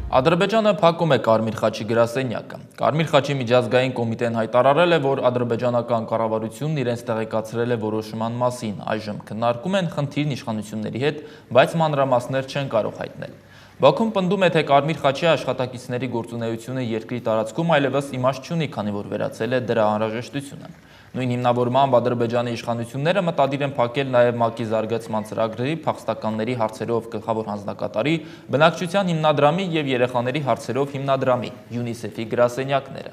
Ադրբեջանը փակում է Կարմիր խաչի գրասենյակը։ Կարմիր խաչի միջազգային կոմիտեն հայտարարել է, որ ադրբեջանական կառավարությունն իրենց տեղեկացրել է որոշման մասին, այժմ քննարկում են խնդիրն իշխանությունների հետ, բայց մանրամասներ չեն կարող հայտնել։ Բաքուն պնդում է, թե Կարմիր խաչի աշխատակիցների գործունեությունը երկրի տարածքում այլևս իմաստ չունի, քանի որ վերացել է դրա անհրաժեշտությունը։ Նույն հիմնավորմամբ Ադրբեջանի իշխանությունները մտադիր են փակել նաև ՄԱԿ-ի զարգացման ծրագրերի փախստականների հարցերով գլխավոր հանձնակատարի, բնակչության հիմնադրամի և երեխաների հարցերով հիմնադրամի, ՅՈՒՆԻՍԵՖ-ի գրասենյակները։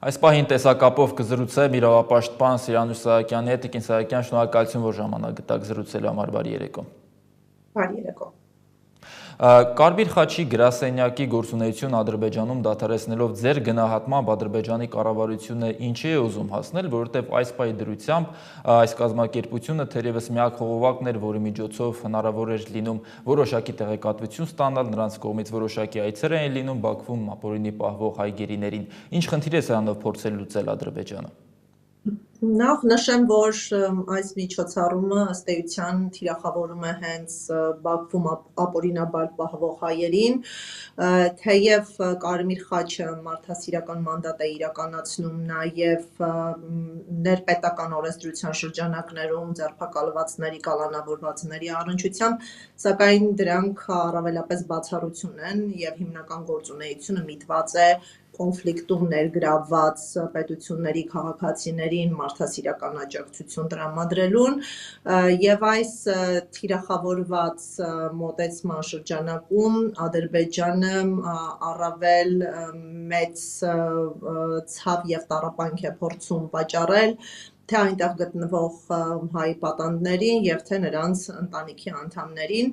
Այս պահին տեսակապով կզրուցեմ իրավապաշտպան Սիրանուշ Սահակյանի հետ։ Տիկին Սահակյան, շնորհակալություն, որ ժամանակ գտաք զրուցելու համար, բարի երեկո։ Բարի երեկո։ Կարմիր խաչի գրասենյակի գործունեությունը Ադրբեջանում դադարեցնելով ձեր գնահատմամբ Ադրբեջանի կառավարությունը ինչի է ուզում հասնել, որովհետև այս պահի դրությամբ այս կազմակերպությունը թերևս միակ խողովակն էր, որի միջոցով հնարավոր էր լինում որոշակի տեղեկատվություն ստանալ, նրանց կողմից որոշակի այցեր էին լինում Բաքվում ապօրինի պահվող հայ գերիներին։ Ինչ խնդիր է սրանով փորձել լուծել Ադրբեջանը։ Նախ նշեմ, որ այս միջոցառումը ըստ էության թիրախավորում է հենց Բաքվում ապօրինաբար պահվող հայերին, թեև Կարմիր խաչը մարդասիրական մանդատ է իրականացնում նաև ներպետական օրենսդրության շրջանակներում ձերբակալվածների, կալանավորվածների առնչությամբ, սակայն դրանք առավելապես բացառություն են եւ հիմնական գործունեությունը միտված է կոնֆլիկտում ներգրավված պետությունների քաղաքացիներին մարդասիրական աջակցություն տրամադրելուն եւ այս թիրախավորված մոտեցման շրջանակում Ադրբեջանը առավել մեծ ցավ եւ տառապանք է փորձում վաճառել թե այնտեղ գտնվող հայ պատանդներին եւ թե նրանց ընտանիքի անդամներին։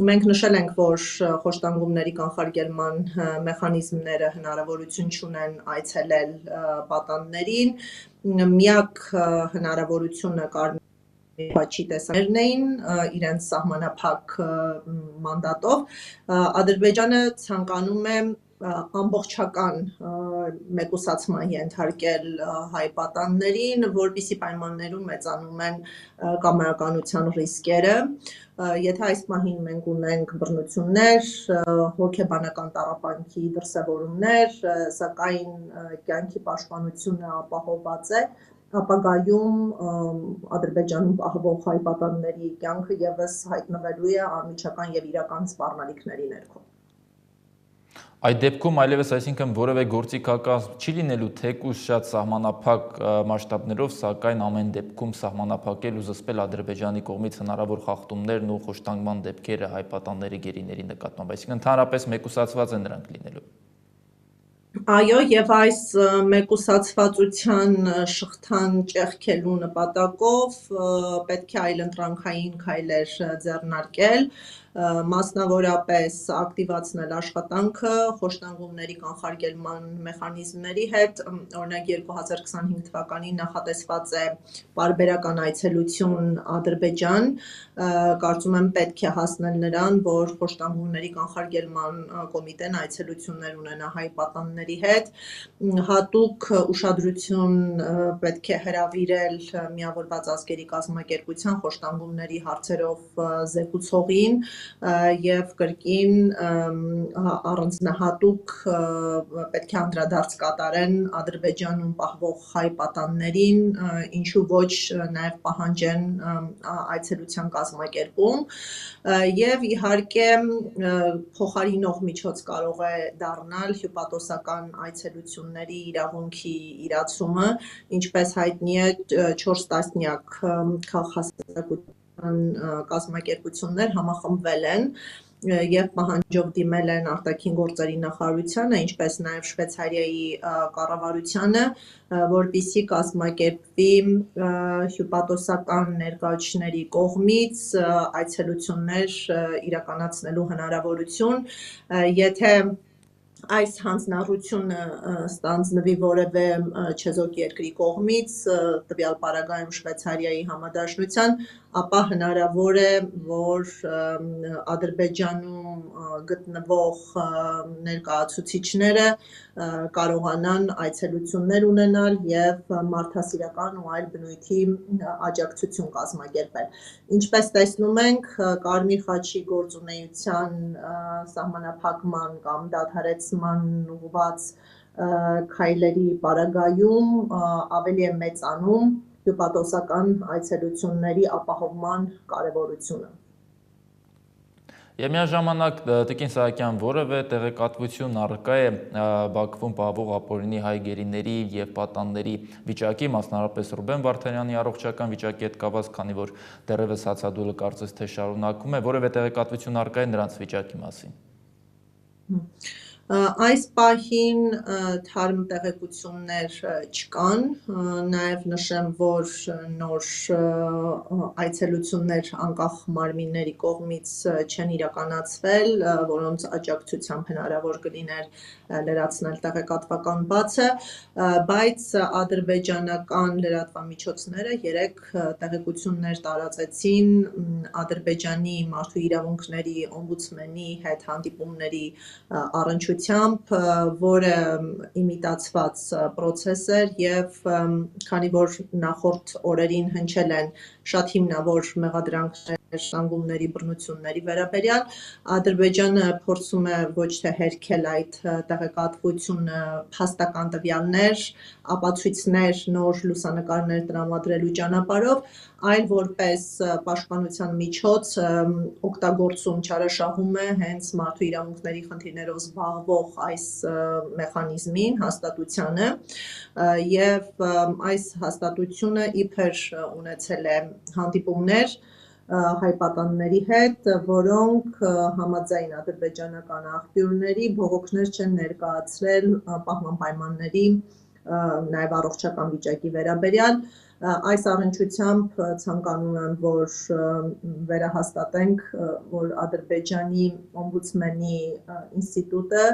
Մենք նշել ենք, որ խոշտանգումների կանխարգելման մեխանիզմները հնարավորություն չունեն այցելել պատանդներին, միակ հնարավորությունը Կարմիր խաչի տեսանելն էին իրենց սահմանափակ մանդատով։ Ադրբեջանը ցանկանում է ամբողջական մեկուսացման ենթարկել հայ պատանդներին, որպիսի պայմաններում մեծանում են կամայականության ռիսկերը։ Եթե այս պահին մենք ունենք բռնություններ, հոգեբանական տառապանքի դրսևորումներ, սակայն կյանքի պաշտպանությունը ապահովված է, ապագայում Ադրբեջանում պահվող հայ պատանդների կյանքը եւս հայտնվելու է անմիջական եւ իրական սպառնալիքների ներքո։ Այդ դեպքում այլևս այսինքն որևէ գործիքակազմ չի լինելու թեկուզ շատ սահմանափակ մասշտաբներով, սակայն ամեն դեպքում սահմանափակել ու զսպել Ադրբեջանի կողմից հնարավոր խախտումներն ու խոշտանգման դեպքերը հայ պատանդների գերիների նկատմամբ, այսինքն ընդհանրապես մեկուսացված են նրանք լինելու։ Այո, եւ այս մեկուսացվածության շղթան ճեղքելու նպատակով պետք է այլընտրանքային քայլեր ձեռնարկել, մասնավորապես ակտիվացնել աշխատանքը խոշտանգումների կանխարգելման մեխանիզմների հետ, օրինակ 2025 թվականին նախատեսված է պարբերական այցելություն Ադրբեջան, կարծում եմ պետք է հասնել նրան, որ խոշտանգումների կանխարգելման կոմիտեն այցելություններ ունենա հայ պատանդների հետ, հատուկ ուշադրություն պետք է հրավիրել Միավորված ազգերի կազմակերպության խոշտանգումների հարցերով զեկուցողին եւ կրկին առանձնահատուկ պետք է անդրադարձ կատարեն Ադրբեջանում պահվող հայ պատանդներին, ինչու ոչ նաեւ պահանջեն այցելության կազմակերպում եւ իհարկե փոխարինող միջոց կարող է դառնալ հյուպատոսական այցելությունների իրավունքի իրացումը, ինչպես հայտնի է 4 տասնյակ քաղաքասահմանության կազմակերպություններ համախմբվել են եւ պահանջով դիմել են արտաքին գործերի նախարարությանը, ինչպես նաեւ Շվեյցարիայի կառավարությանը, որպիսի կազմակերպվի հյուպատոսական ներկայացուցիչների կողմից այցելություններ իրականացնելու հնարավորություն, եթե այս հանձնառությունը ստանձնվի որևէ չեզոք երկրի կողմից, տվյալ պարագայում Շվեյցարիայի համադաշնության, ապա հնարավոր է, որ Ադրբեջանում գտնվող ներկայացուցիչները կարողանան այցելություններ ունենալ եւ մարդասիրական ու այլ բնույթի աջակցություն կազմակերպել։ Ինչպես տեսնում ենք, Կարմիր խաչի գործունեության սահմանափակման կամ դադարեցման ուղղված քայլերի պարագայում ավելի է մեծանում հյուպատոսական այցելությունների ապահովման կարևորությունը։ Եվ միաժամանակ Տիկին Սահակյան, որևէ տեղեկատվություն առկա է Բաքվում պահվող ապօրինի հայ գերիների եւ պատանների վիճակի, մասնավորապես Ռուբեն Վարդանյանի առողջական վիճակի հետ կապված, քանի որ դեռևս հացադուլը կարծես թե շարունակում է, որևէ տեղեկատվություն առկա է նրանց վիճակի մասին։ Այս պահին թարմ տեղեկություններ չկան, նաև նշեմ, որ նոր այցելություններ անկախ մարմինների կողմից չեն իրականացվել, որոնց աջակցությամբ հնարավոր կլիներ լրացնել տեղեկատվական բացը, բայց ադրբեջանական լրատվամիջոցները երեք տեղեկություններ տարածեցին Ադրբեջանի մարդու իրավունքների օմբուդսմենի հետ հանդիպումների առնչությամբ, որը իմիտացված պրոցես էր եւ քանի որ նախորդ օրերին հնչել են շատ հիմնավոր մեղադրանքներ զանգումների բռնությունների վերաբերյալ, Ադրբեջանը փորձում է ոչ թե հերքել այդ տեղեկատվությունը փաստական տվյալներ, ապացույցներ, նոր լուսանկարներ տրամադրելու ճանապարհով, այլ որպես պաշտպանության միջոց օգտագործում չարաշահում է հենց մարդու իրավունքների խնդիրներով զբաղվող այս մեխանիզմին, հաստատությանը, եւ այս հաստատությունը իբր ունեցել է հանդիպումներ հայ պատանների հետ, որոնք համաձայն ադրբեջանական աղբյուրների բողոքներ չեն ներկայացրել պահման պայմանների, նաև առողջական վիճակի վերաբերյալ, այս առնչությամբ ցանկանում եմ, որ վերահաստատենք, որ Ադրբեջանի օմբուդսմենի ինստիտուտը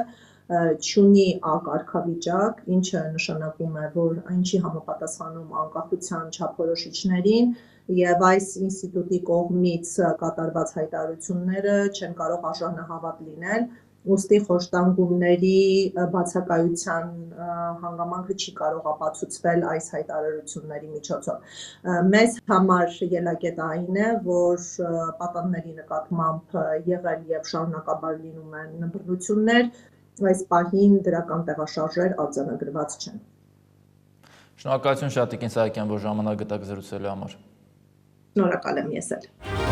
չունի ակարգավիճակ, ինչը նշանակում է, որ այն չի համապատասխանում անկախության չափորոշիչներին եւ այս ինստիտուտի կողմից կատարված հայտարարությունները չեն կարող արժանահավատ լինել, ուստի խոշտանգումների բացակայության հանգամանքը չի կարող ապացուցվել այս հայտարարությունների միջոցով։ Մեզ համար ելակետը այն է, որ պատանների նկատմամբ եղել եւ շարունակաբար լինում են բռնություններ, այս պահին դրական տեղաշարժեր արձանագրված չեն։ Շնորհակալություն շատ Տիկին Սահակյան, որ ժամանակ գտաք զրուցելու համար։ Շնորհակալ եմ ես էլ։